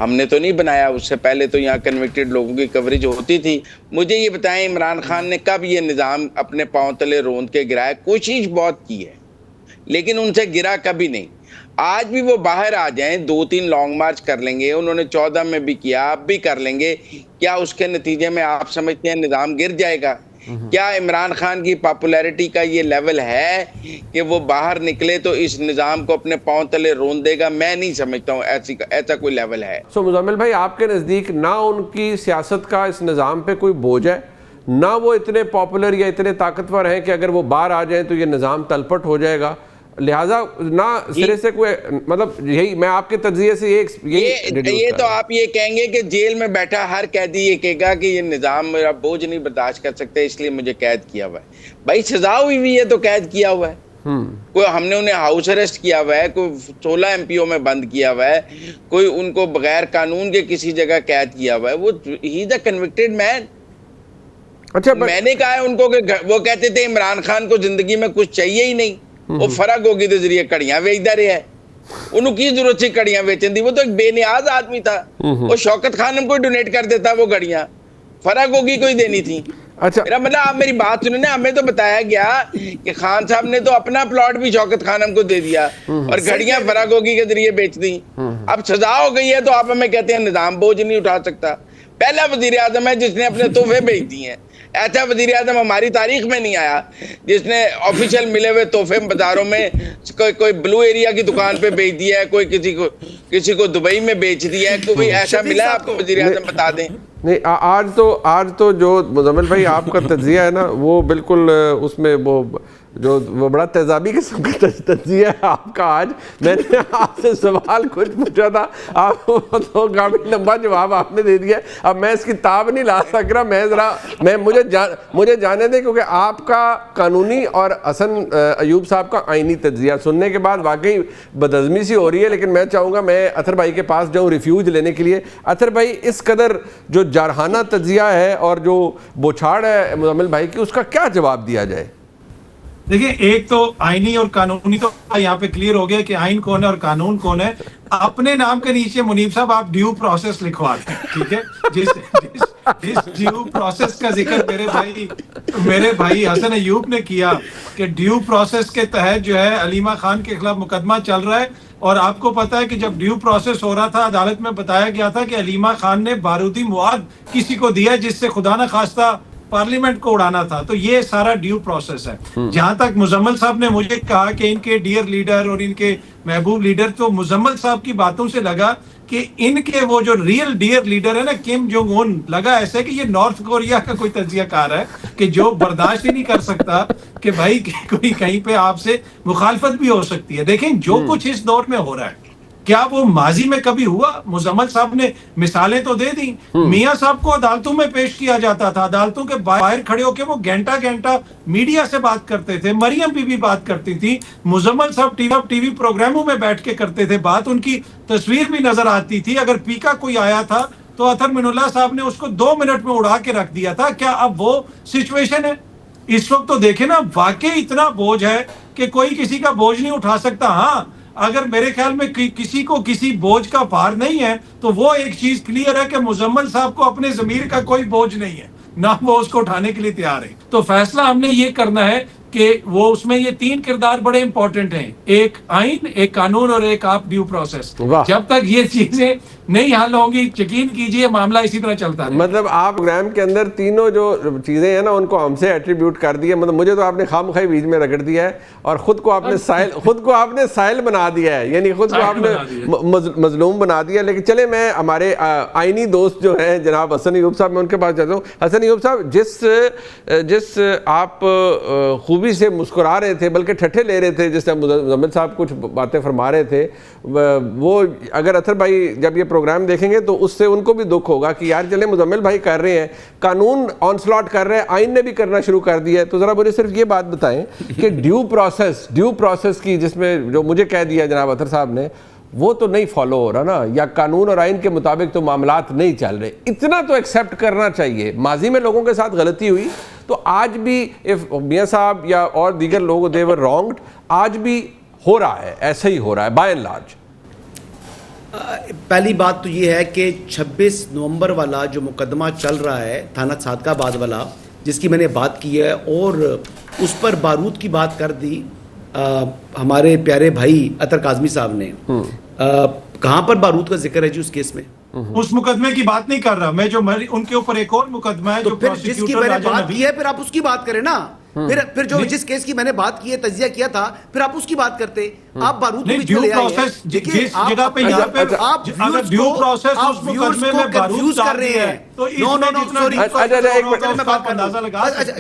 ہم نے تو نہیں بنایا، اس سے پہلے تو یہاں کنوکٹڈ لوگوں کی کوریج ہوتی تھی. مجھے یہ بتائیں عمران خان نے کب یہ نظام اپنے پاؤں تلے روند کے گرایا؟ کوشش بہت کی ہے لیکن ان سے گرا کبھی نہیں. آج بھی وہ باہر آ جائیں, 2-3 لانگ مارچ کر لیں گے, انہوں نے 14 میں بھی کیا, اب بھی کر لیں گے, کیا اس کے نتیجے میں آپ سمجھتے ہیں نظام گر جائے گا؟ کیا عمران خان کی پاپولیرٹی کا یہ لیول ہے کہ وہ باہر نکلے تو اس نظام کو اپنے پاؤں تلے رون دے گا؟ میں نہیں سمجھتا ہوں ایسا کوئی لیول ہے. مزمل بھائی, آپ کے نزدیک نہ ان کی سیاست کا اس نظام پہ کوئی بوجھ ہے, نہ وہ اتنے پاپولر یا اتنے طاقتور ہیں کہ اگر وہ باہر آ جائیں تو یہ نظام تلپٹ ہو جائے گا, لہٰذا نہ سرے سے کوئی, مطلب یہی میں آپ کے تجزیے سے یہ تو آپ یہ کہیں گے کہ جیل میں بیٹھا ہر قیدی یہ کہے گا کہ یہ نظام میرا بوجھ نہیں برداشت کر سکتے اس لیے مجھے قید کیا ہوا ہے. بھائی سزا ہوئی ہے تو قید کیا ہوا ہے, کوئی ہم نے انہیں ہاؤس اریسٹ کیا ہوا ہے, کوئی 16 MPO میں بند کیا ہوا ہے, کوئی ان کو بغیر قانون کے کسی جگہ قید کیا ہوا ہے. وہ ہی از اے کنوکٹڈ مین. اچھا, میں نے کہا ہے ان کو کہ وہ کہتے تھے عمران خان کو زندگی میں کچھ چاہیے ہی نہیں, وہ فرق ہوگی دے ذریعے کڑیاں ویچدا رہا ہے, انہوں کی ضرورت تھی کڑیاں بیچن دی, وہ تو ایک بے نیاز آدمی تھا, وہ شوکت خانم کو ڈونیٹ کر دیتا وہ گھڑیاں, فرق ہوگی کوئی دینی تھی. اچھا میرا مطلب آپ میری بات سنیں نا, ہمیں تو بتایا گیا کہ خان صاحب نے تو اپنا پلاٹ بھی شوکت خانم کو دے دیا اور گھڑیاں فرق ہوگی کے ذریعے بیچ دی. اب سزا ہو گئی ہے تو آپ ہمیں کہتے ہیں نظام بوجھ نہیں اٹھا سکتا. پہلا وزیر اعظم ہے جس نے اپنے تحفے بیچ دیے ہیں. ایسا وزیر اعظم ہماری تاریخ میں نہیں آیا جس نے آفیشیل ملے ہوئے تحفے بازاروں میں کوئی بلو ایریا کی دکان پہ بیچ دیا ہے, کوئی کسی کو دبئی میں بیچ دیا ہے, کوئی ایسا ملا ہے آپ کو وزیر اعظم بتا دیں؟ نہیں, آج تو جو مزمل بھائی آپ کا تجزیہ ہے نا وہ بالکل اس میں وہ بڑا تیزابی قسم کا تجزیہ ہے آپ کا. آج میں نے آپ سے سوال کچھ پوچھا تھا, آپ تو کافی لمبا جواب آپ نے دے دیا. اب میں اس کی تاب نہیں لا سک رہا, مجھے جانے دیں, کیونکہ آپ کا قانونی اور حسن ایوب صاحب کا آئینی تجزیہ سننے کے بعد واقعی بدعزمی سی ہو رہی ہے. لیکن میں چاہوں گا میں اطہر بھائی کے پاس جاؤں ریفیوج لینے کے لیے. اطہر بھائی, اس قدر جو جارحانہ تجزیہ ہے اور جو بوچھاڑ ہے مزمل بھائی کی, اس کا کیا جواب دیا جائے؟ دیکھیں, ایک تو آئینی اور قانونی تو یہاں پہ کلیئر ہو گیا کہ آئین کون ہے اور قانون کون ہے. اپنے نام کے نیچے منیب صاحب آپ ڈیو پروسیس لکھوا دیں, ٹھیک ہے؟ جس ڈیو پروسیس کا ذکر میرے بھائی حسن ایوب نے کیا کہ ڈیو پروسیس کے تحت جو ہے علیمہ خان کے خلاف مقدمہ چل رہا ہے, اور آپ کو پتا ہے کہ جب ڈیو پروسیس ہو رہا تھا عدالت میں بتایا گیا تھا کہ علیمہ خان نے بارودی مواد کسی کو دیا جس سے خدا نہ خواستہ پارلیمنٹ کو اڑانا تھا. تو یہ سارا ڈیو پروسیس ہے. جہاں تک مزمل صاحب نے مجھے کہا کہ ان کے ڈیئر لیڈر اور ان کے محبوب لیڈر, تو مزمل صاحب کی باتوں سے لگا کہ ان کے وہ جو ریئل ڈیئر لیڈر ہے نا کم جونگ ان, لگا ایسے کہ یہ نارتھ کوریا کا کوئی تجزیہ کار ہے کہ جو برداشت ہی نہیں کر سکتا کہ بھائی کوئی کہیں پہ آپ سے مخالفت بھی ہو سکتی ہے. دیکھیں جو کچھ اس دور میں ہو رہا ہے کیا وہ ماضی میں کبھی ہوا؟ مزمل صاحب نے مثالیں تو دے دی. میاں صاحب کو عدالتوں میں پیش کیا جاتا تھا, عدالتوں کے باہر کھڑے ہو کے وہ گھنٹہ میڈیا سے بات کرتے تھے, مریم بی بی بات کرتی تھی, مزمل صاحب ٹی وی پروگراموں میں بیٹھ کے کرتے تھے بات, ان کی تصویر بھی نظر آتی تھی. اگر پیکا کوئی آیا تھا تو اطہر من اللہ صاحب نے اس کو 2 منٹ میں اڑا کے رکھ دیا تھا. کیا اب وہ سچویشن ہے اس وقت؟ تو دیکھیں نا, واقعی اتنا بوجھ ہے کہ کوئی کسی کا بوجھ نہیں اٹھا سکتا. ہاں, اگر میرے خیال میں کسی کو کسی بوجھ کا بھار نہیں ہے تو وہ ایک چیز کلیئر ہے کہ مزمل صاحب کو اپنے ضمیر کا کوئی بوجھ نہیں ہے, نہ وہ اس کو اٹھانے کے لیے تیار ہے. تو فیصلہ ہم نے یہ کرنا ہے کہ وہ اس میں یہ 3 کردار بڑے امپورٹنٹ ہیں, ایک آئین, ایک قانون اور ایک آپ ڈیو پروسیس. جب تک یہ چیزیں نہیں حل ہوں گی یقین کیجئے معاملہ اسی طرح چلتا ہے. مطلب آپ پروگرام کے اندر تینوں جو چیزیں ہیں نا ان کو ہم سے ایٹریبیوٹ کر دیا. مطلب مجھے تو آپ نے خامخواہ بیچ میں رگڑ دیا ہے اور خود کو آپ نے سائل بنا دیا ہے, یعنی خود کو آپ نے مظلوم بنا دیا. لیکن چلے میں ہمارے آئینی دوست جو ہیں جناب حسن ایوب صاحب, میں ان کے پاس جاتا ہوں. حسن ایوب صاحب, جس آپ خوبی سے مسکرا رہے تھے بلکہ ٹھٹھے لے رہے تھے, جس سے مزمل صاحب کچھ باتیں فرما رہے تھے, وہ اگر اطہر بھائی جب یہ پروگرام دیکھیں گے تو اس سے ان کو بھی دکھ ہوگا کہ یار چلے مزمل بھائی کر رہے ہیں, قانون آن سلاٹ کر رہے ہیں, آئین نے بھی کرنا شروع کر دیا ہے. تو ذرا مجھے صرف یہ بات بتائیں کہ ڈیو پروسیس کی جس میں جو مجھے کہہ دیا جناب اطہر صاحب نے, وہ تو نہیں فالو ہو رہا نا, یا قانون اور آئین کے مطابق تو معاملات نہیں چل رہے. اتنا تو ایکسیپٹ کرنا چاہیے. ماضی میں لوگوں کے ساتھ غلطی ہوئی تو آج بھی میاں صاحب یا اور دیگر لوگ دے ور رانگڈ, آج بھی ہو رہا ہے, ایسا ہی ہو رہا ہے بائی اینڈ لارج. پہلی بات تو یہ ہے کہ 26 نومبر والا جو مقدمہ چل رہا ہے تھانہ صادقہ آباد والا, جس کی میں نے بات کی ہے اور اس پر بارود کی بات کر دی, ہمارے پیارے بھائی اطہر کاظمی صاحب نے کہاں پر بارود کا ذکر ہے جی اس کیس میں؟ اس مقدمے کی بات نہیں کر رہا میں، جو ان کے اوپر ایک اور مقدمہ ہے تو جو پھر جس کی میں نے بات کی ہے پھر آپ اس کی بات کریں نا، پھر جو جس کیس کی میں نے بات کی ہے، تجزیہ کیا تھا، پھر آپ اس کی بات کرتے. آپ بارود کو بیچ میں لے آئے ہیں. جس جگہ پہ یہاں پہ آپ اگر ڈیو پروسیس اس مقدمے میں بارود کر رہے ہیں. تو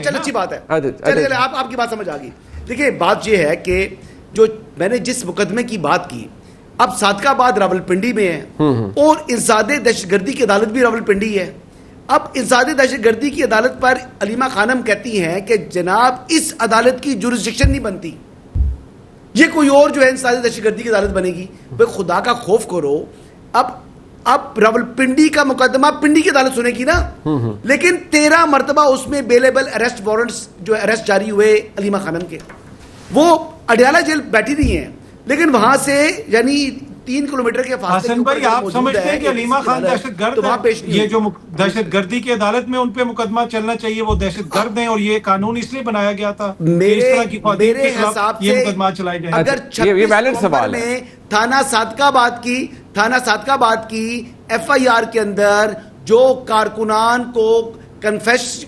چل اچھی بات ہے، چلے آپ کی بات سمجھ آ گئی. دیکھیں بات یہ ہے کہ جو میں نے جس مقدمے کی بات کی، اب صادق آباد راولپنڈی میں ہے اور انسداد دہشت گردی کی عدالت بھی راولپنڈی ہے. اب انسداد دہشت گردی کی عدالت پر علیمہ خانم کہتی ہیں کہ جناب اس عدالت کی جورسڈکشن نہیں بنتی، یہ کوئی اور جو ہے انسداد دہشت گردی کی عدالت بنے گی. بھائی خدا کا خوف کرو، اب راولپنڈی کا مقدمہ پنڈی کی عدالت سنے گی نا، لیکن 13 مرتبہ اس میں بیلیبل اریسٹ وارنٹس جو اریسٹ جاری ہوئے علیمہ خانم کے، وہ اڈیالہ جیل بیٹھی نہیں ہیں، لیکن وہاں سے یعنی 3 کلومیٹر کے فاصلے حسن بھائی آپ سمجھتے ہیں کہ علیمہ خان دہشت گرد ہے؟ یہ جو دہشت گردی کی عدالت میں ان پہ مقدمہ چلنا چاہیے، وہ دہشت گرد ہیں اور یہ قانون اس لیے بنایا گیا تھا میرے حساب سے مقدمہ چلائے جائیں. اگر 26 نومبر میں تھانہ صادق آباد کی ایف آئی آر کے اندر جو کارکنان کو کنفیس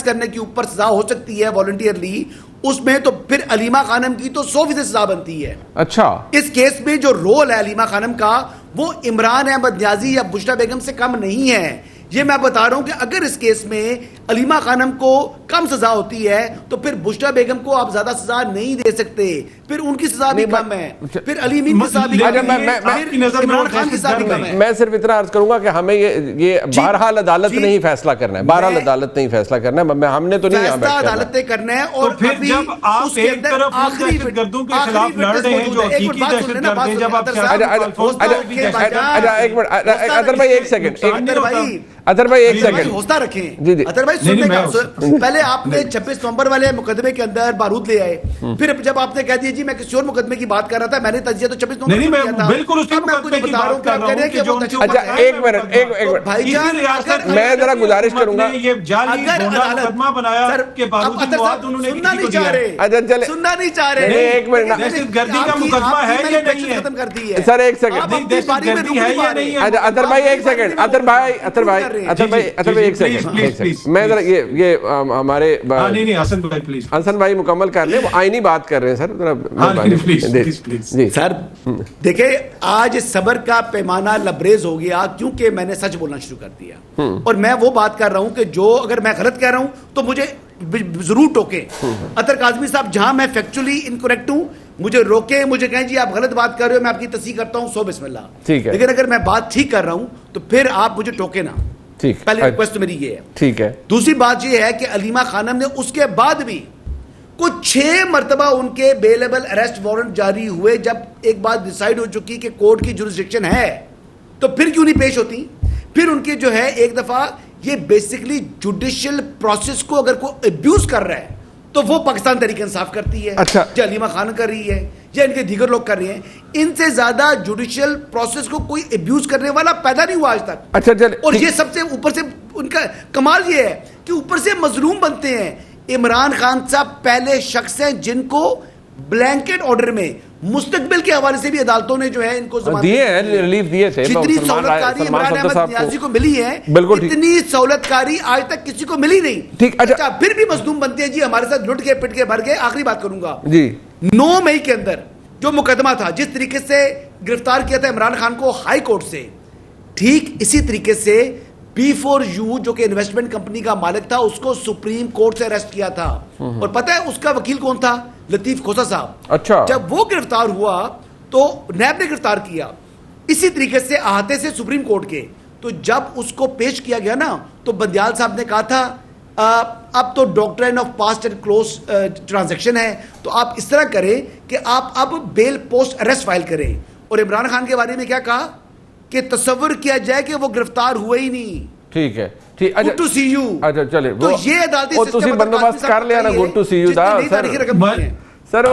کرنے کے اوپر سزا ہو سکتی ہے والنٹیئرلی، اس میں تو پھر علیمہ خانم کی تو 100% سزا بنتی ہے. اچھا اس کیس میں جو رول ہے علیمہ خانم کا، وہ عمران احمد نیازی یا بشرا بیگم سے کم نہیں ہے. یہ میں بتا رہا ہوں کہ اگر اس کیس میں علیمہ خانم کو کم سزا ہوتی ہے تو پھر بشرا بیگم کو آپ زیادہ سزا نہیں دے سکتے، پھر ان کی سزا بھی کم ہے، پھر علی امین کی سزا بھی کم ہے، پھر عمران خان کی سزا بھی کم ہے. میں صرف اتنا عرض کروں گا کہ ہمیں یہ بہرحال عدالت نے ہی فیصلہ کرنا ہے، بہرحال عدالت نے ہی فیصلہ کرنا ہے، ہم نے تو نہیں یہاں بیٹھ فیصلہ عدالت نے کرنا ہے. اور پھر جب آپ ایک طرف دہشت گردوں کے خلاف لڑ رہے ہیں جو حقیقی دہشت گرد ہیں، جب آپ اطہر بھائی ایک سیکنڈ، اطہر بھائی ایک سیکنڈ حوصلہ رکھیں. اطہر بھائی سننے کا، پہلے آپ نے 26 نومبر والے مقدمے کے اندر بارود لے آئے، پھر جب آپ نے کہہ دیا جی میں کسی اور مقدمے کی بات کر رہا تھا، میں نے تجزیہ تو 26 نومبر نہیں میں بالکل اس مقدمے کی بات کر رہا ہوں کہ جو اچھا ایک منٹ بھائی جان میں ذرا گزارش کروں گا، یہ جعلی مقدمہ بنایا کہ بارود مواد انہوں نے سننا نہیں چاہ رہے، سننا نہیں چاہ رہے. ایک منٹ، دہشت گردی کا مقدمہ ہے یا نہیں ہے؟ ختم کر دی ہے سر، ایک سیکنڈ، دہشت گردی ہے یا نہیں ہے؟ اطہر بھائی ایک سیکنڈ، اطہر بھائی ایک سیکنڈ، میں ذرا یہ ہمارے حسن بھائی مکمل کر لیں، وہ آئینی بات کر رہے ہیں سر. سر دیکھیں آج صبر کا پیمانہ لبریز ہو گیا کیونکہ میں نے سچ بولنا شروع کر دیا، اور میں وہ بات کر رہا ہوں کہ جو اگر میں غلط کہہ رہا ہوں تو مجھے ضرور ٹوکیں. اطہر کاظمی صاحب جہاں میں فیکچولی انکریکٹ ہوں مجھے روکیں، مجھے کہیں جی آپ غلط بات کر رہے ہو، میں آپ کی تصحیح کرتا ہوں، 100 بسم اللہ. لیکن اگر میں بات ٹھیک کر رہا ہوں تو پھر آپ مجھے ٹوکے نا. پہلی ریکویسٹ میری یہ ہے. ٹھیک ہے. دوسری بات یہ ہے کہ علیمہ خانم نے اس کے بعد بھی کچھ 6 مرتبہ ان کے بیلیبل اریسٹ وارنٹ جاری ہوئے. جب ایک بات ڈیسائیڈ ہو چکی کہ کورٹ کی جورسڈکشن ہے تو پھر کیوں نہیں پیش ہوتی؟ پھر ان کے جو ہے ایک دفعہ یہ بیسیکلی جوڈیشل پروسیس کو اگر کوئی ابیوز کر رہا ہے تو وہ پاکستان تحریک انصاف کرتی ہے، جو علیمہ خان کر رہی ہے یا ان کے دیگر لوگ کر رہے ہیں. ان سے زیادہ جوڈیشل پروسیس کو کوئی ابیوز کرنے والا پیدا نہیں ہوا آج تک. اور یہ سب سے اوپر سے ان کا کمال یہ ہے کہ اوپر سے مظلوم بنتے ہیں. عمران خان صاحب پہلے شخص ہیں جن کو بلینکٹ آرڈر میں مستقبل کے حوالے سے بھی عدالتوں نے جو ہے ان کو ریلیف دیے تھے. جتنی سہولت کاری عمران احمد نیازی کو ملی ہے اتنی سہولت کاری آج تک کسی کو ملی نہیں. اچھا پھر بھی مظلوم بنتے ہیں جی ہمارے ساتھ لٹ کے پٹ کے بھر گئے. آخری بات کروں گا جی، 9 مئی کے اندر جو مقدمہ تھا، جس طریقے سے گرفتار کیا تھا عمران خان کو ہائی کورٹ سے، ٹھیک اسی طریقے سے B4U جو کہ انویسٹمنٹ کمپنی کا مالک تھا اس کو سپریم کورٹ سے اریسٹ کیا تھا. اور پتہ ہے اس کا وکیل کون تھا؟ لطیف کھوسا صاحب. اچھا جب وہ گرفتار ہوا تو نیب نے گرفتار کیا اسی طریقے سے احاطے سے سپریم کورٹ کے. تو جب اس کو پیش کیا گیا نا تو بندیال صاحب نے کہا تھا اب تو doctrine of past and close transaction ہے تو آپ اس طرح کریں کہ آپ اب بیل پوسٹ اریسٹ فائل کریں. اور عمران خان کے بارے میں کیا کہا کہ تصور کیا جائے کہ وہ گرفتار ہوئے ہی نہیں. ٹھیک ہے، گڈ ٹو سی یو. اچھا چلے تو یہ عدالتی سسٹم بندوبست کر لیا نا. Good to see you the sir.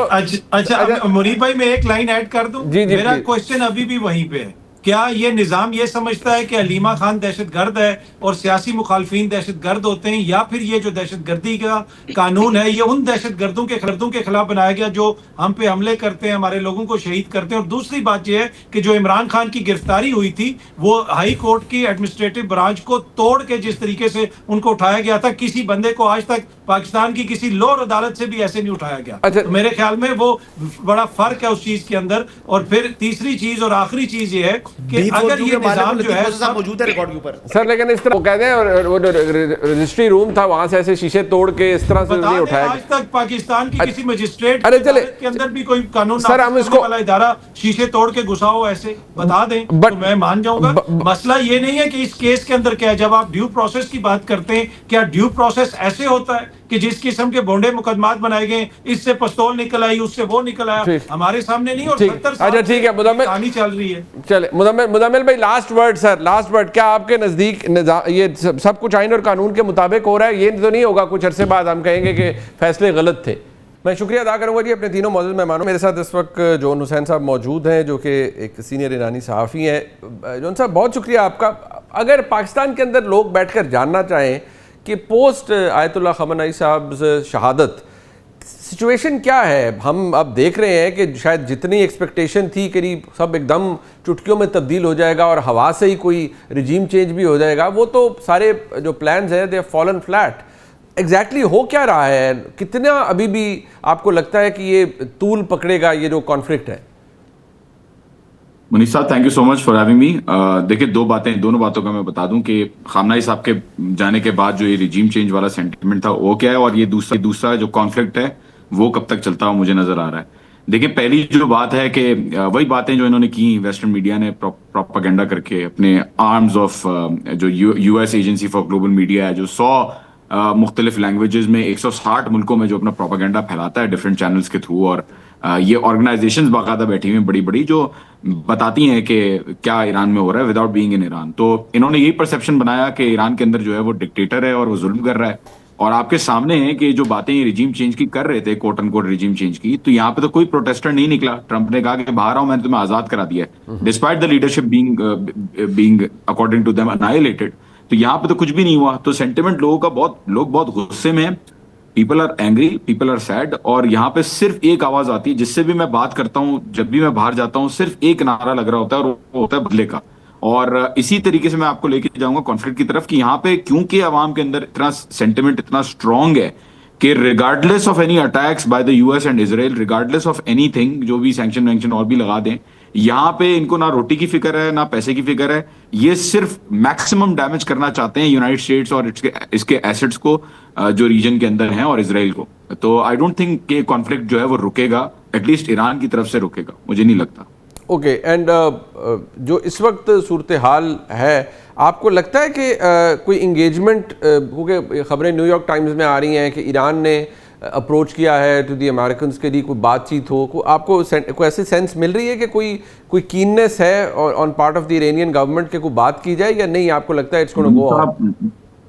اچھا منیب بھائی میں ایک لائن ایڈ کر دوں. میرا کوشچن ابھی بھی وہیں پہ ہے کیا یہ نظام یہ سمجھتا ہے کہ علیمہ خان دہشت گرد ہے اور سیاسی مخالفین دہشت گرد ہوتے ہیں، یا پھر یہ جو دہشت گردی کا قانون ہے یہ ان دہشت گردوں کے خلاف بنایا گیا جو ہم پہ حملے کرتے ہیں، ہمارے لوگوں کو شہید کرتے ہیں؟ اور دوسری بات یہ ہے کہ جو عمران خان کی گرفتاری ہوئی تھی وہ ہائی کورٹ کی ایڈمنسٹریٹو برانچ کو توڑ کے جس طریقے سے ان کو اٹھایا گیا تھا، کسی بندے کو آج تک پاکستان کی کسی لوور عدالت سے بھی ایسے نہیں اٹھایا گیا. تو میرے خیال میں وہ بڑا فرق ہے اس چیز کے اندر. اور پھر تیسری چیز اور آخری چیز یہ ہے کہ اگر یہ نظام جو ہے موجود ہے ریکارڈ کے اوپر سر، لیکن اس طرح وہ کہتے ہیں وہ رجسٹری روم تھا وہاں سے ایسے شیشے توڑ کے اس طرح سے نہیں اٹھایا. آج تک پاکستان کی کسی مجسٹریٹ کے اندر بھی کوئی قانون سر ہم اس کو والا ادارہ شیشے توڑ کے گھسا ہو ایسے بتا دیں تو میں مان جاؤں گا. مسئلہ یہ نہیں ہے کہ اس کیس کے اندر کیا ہے. جب آپ ڈیو پروسیس کی بات کرتے ہیں، کیا ڈیو پروسیس ایسے ہوتا ہے کہ جس قسم کے بونڈے مقدمات بنائے گئے، اس سے پستول نکل آئی، اس سے وہ نکل آیا، ہمارے سامنے نہیں. اور 70 سال ٹھیک ہے کہانی چل رہی ہے. چلے مزمل بھائی، لاسٹ ورڈ سر، لاسٹ ورڈ. کیا آپ کے نزدیک یہ سب کچھ آئین اور قانون کے مطابق ہو رہا ہے؟ یہ تو نہیں ہوگا کچھ عرصے بعد ہم کہیں گے کہ فیصلے غلط تھے. میں شکریہ ادا کروں گا جی اپنے تینوں معزز مہمانوں. میرے ساتھ اس وقت جون حسین صاحب موجود ہیں جو کہ ایک سینئر ایرانی صحافی ہیں. جون صاحب بہت شکریہ آپ کا. اگر پاکستان کے اندر لوگ بیٹھ کر جاننا چاہیں کہ پوسٹ آیت اللہ خامنہ ای صاحب شہادت سچویشن کیا ہے، ہم اب دیکھ رہے ہیں کہ شاید جتنی ایکسپیکٹیشن تھی قریب سب ایک دم چٹکیوں میں تبدیل ہو جائے گا اور ہوا سے ہی کوئی رجیم چینج بھی ہو جائے گا. وہ تو سارے جو پلانز ہیں دے فالن فلیٹ. ایگزیکٹلی ہو کیا رہا ہے؟ کتنا ابھی بھی آپ کو لگتا ہے کہ یہ طول پکڑے گا یہ جو کانفلکٹ ہے؟ منیش صاحب thank you so much for having me. دیکھیں دونوں باتوں کا میں بتا دوں کہ خامنہ ای صاحب کے جانے کے بعد جو یہ ریجیم چینج والا سینٹیمنٹ تھا وہ کیا ہے، اور یہ دوسرا جو کانفلکٹ ہے وہ کب تک چلتا ہوا مجھے نظر آ رہا ہے. دیکھیں پہلی جو بات ہے کہ وہی باتیں جو انہوں نے کی ویسٹرن میڈیا نے پروپیگنڈا کر کے اپنے آرمز آف جو U S agency for global media ہے جو 100 مختلف لینگویجز میں 160 ملکوں میں جو اپنا پروپیگنڈا پھیلاتا ہے ڈفرینٹ چینلز کے تھرو، اور یہ آرگنائزیشنز باقاعدہ بیٹھی ہوئی ہیں بڑی بڑی جو بتاتی ہیں کہ کیا ایران میں ہو رہا ہے وداؤٹ بینگ ان ایران. تو انہوں نے یہی پرسیپشن بنایا کہ ایران کے اندر جو ہے وہ ڈکٹیٹر ہے اور وہ ظلم کر رہا ہے. اور آپ کے سامنے ہے کہ جو باتیں ریجیم چینج کی کر رہے تھے کوٹ ان کوٹ ریجیم چینج کی، تو یہاں پہ تو کوئی پروٹیسٹر نہیں نکلا. ٹرمپ نے کہا کہ باہر آؤ میں نے تمہیں آزاد کرا دیا ہے despite the leadership being according to them annihilated. تو یہاں پہ تو کچھ بھی نہیں ہوا. تو سینٹیمنٹ لوگ بہت غصے میں ہیں. People are angry, people are sad. اور یہاں پہ صرف ایک آواز آتی ہے جس سے بھی میں بات کرتا ہوں، جب بھی میں باہر جاتا ہوں صرف ایک نعرہ لگ رہا ہوتا ہے اور وہ ہوتا ہے بدلے کا. اور اسی طریقے سے میں آپ کو لے کے جاؤں گا کانفلکٹ کی طرف کہ یہاں پہ کیونکہ عوام کے اندر اتنا سینٹیمنٹ اتنا اسٹرانگ ہے کہ regardless of any attacks by the U S and Israel, regardless of any thing جو بھی سینکشن وینکشن اور بھی لگا دیں، یہاں پہ ان کو نہ روٹی کی فکر ہے نہ پیسے کی فکر ہے. یہ صرف میکسیمم ڈیمیج کرنا چاہتے ہیں یونائٹڈ اسٹیٹس اور اس کے ایسٹس کو جو ریجن کے اندر ہیں اور اسرائیل کو. تو آئی ڈونٹ تھنک کہ کانفلکٹ جو ہے وہ رکے گا، ایٹ لیسٹ ایران کی طرف سے رکے گا، مجھے نہیں لگتا. اوکے. اینڈ جو اس وقت صورتحال ہے آپ کو لگتا ہے کہ کوئی انگیجمنٹ، کیونکہ خبریں نیو یارک ٹائمز میں آ رہی ہیں کہ ایران نے اپروچ کیا ہے ٹو دی امریکنز کے لیے کوئی بات چیت ہو، آپ کو کوئی ایسی سینس مل رہی ہے کہ کوئی کیننس ہے on part of the Iranian government کہ کوئی بات کی جائے یا نہیں؟ آپ کو لگتا ہے it's gonna go on?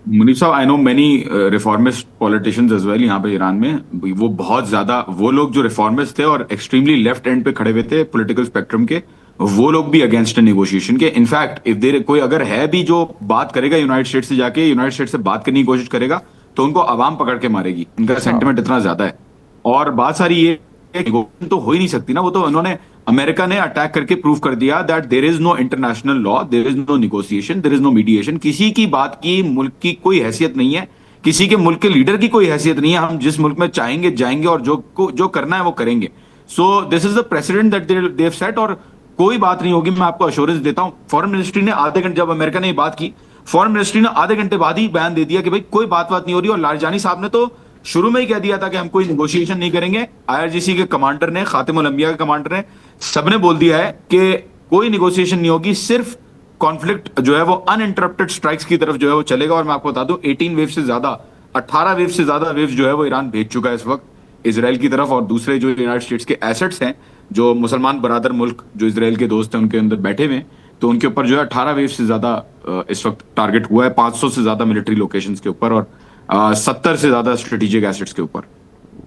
Munif صاحب I know many reformist politicians as well یہاں پہ ایران میں. وہ بہت زیادہ وہ لوگ جو ریفارمسٹ تھے اور ایکسٹریملی لیفٹ اینڈ پہ کھڑے ہوئے تھے پولیٹیکل اسپیکٹرم کے، وہ لوگ بھی اگینسٹ نیگوشیشن کے. انفیکٹ اف دیر کوئی اگر ہے بھی جو بات کرے گا یونائٹڈ اسٹیٹ سے جا کے یونائٹڈ اسٹیٹ سے بات کرنے کی کوشش کرے گا تو ان کو عوام پکڑ کے مارے گی. ان کا سینٹیمنٹ اتنا زیادہ ہے. اور بات ساری یہ تو ہو ہی نہیں سکتی نا. وہ تو انہوں نے امریکہ نے اٹیک کر کے پروف کر دیا that there is no international law, there is no negotiation, there is no mediation. کسی کی بات کی ملک کی کوئی حیثیت نہیں ہے، کسی کے ملک کے لیڈر کی کوئی حیثیت نہیں ہے. ہم جس ملک میں چاہیں گے جائیں گے اور جو کرنا ہے وہ کریں گے. So this is the president that they have set. اور کوئی بات نہیں ہوگی. میں آپ کو ایشورنس دیتا ہوں. فارن منسٹری نے آدھے گھنٹے جب امریکہ نے یہ بات کی، فارن منسٹری نے آدھے گھنٹے بعد ہی بیان دے دیا کہ بھائی کوئی بات نہیں ہو رہی. اور لاریجانی صاحب نے تو شروع میں ہی کہہ دیا تھا کہ ہم کوئی نیگوشیشن نہیں کریں گے. IRGC کے کمانڈر نے، خاتم الانبیاء کے کمانڈر نے، سب نے بول دیا ہے کہ کوئی نیگوشیشن نہیں ہوگی. صرف کانفلکٹ جو ہے وہ ان انٹرپٹڈ اسٹرائکس کی طرف جو ہے وہ چلے گا. اور میں آپ کو بتا دوں 18 ویو سے زیادہ 18 ویو سے زیادہ ویو جو ہے وہ ایران بھیج چکا ہے اس وقت اسرائیل کی طرف. اور دوسرے جو یونائٹڈ اسٹیٹس کے ایسٹس ہیں جو مسلمان برادر ملک جو اسرائیل کے دوست ہیں ان کے اندر بیٹھے ہوئے ہیں، تو ان کے اوپر جو ہے 18 ویو سے زیادہ اس وقت ٹارگٹ ہوا ہے. 500 سے زیادہ ملٹری لوکیشنز کے اوپر اور 70 سے زیادہ اسٹریٹجک ایسٹس کے اوپر.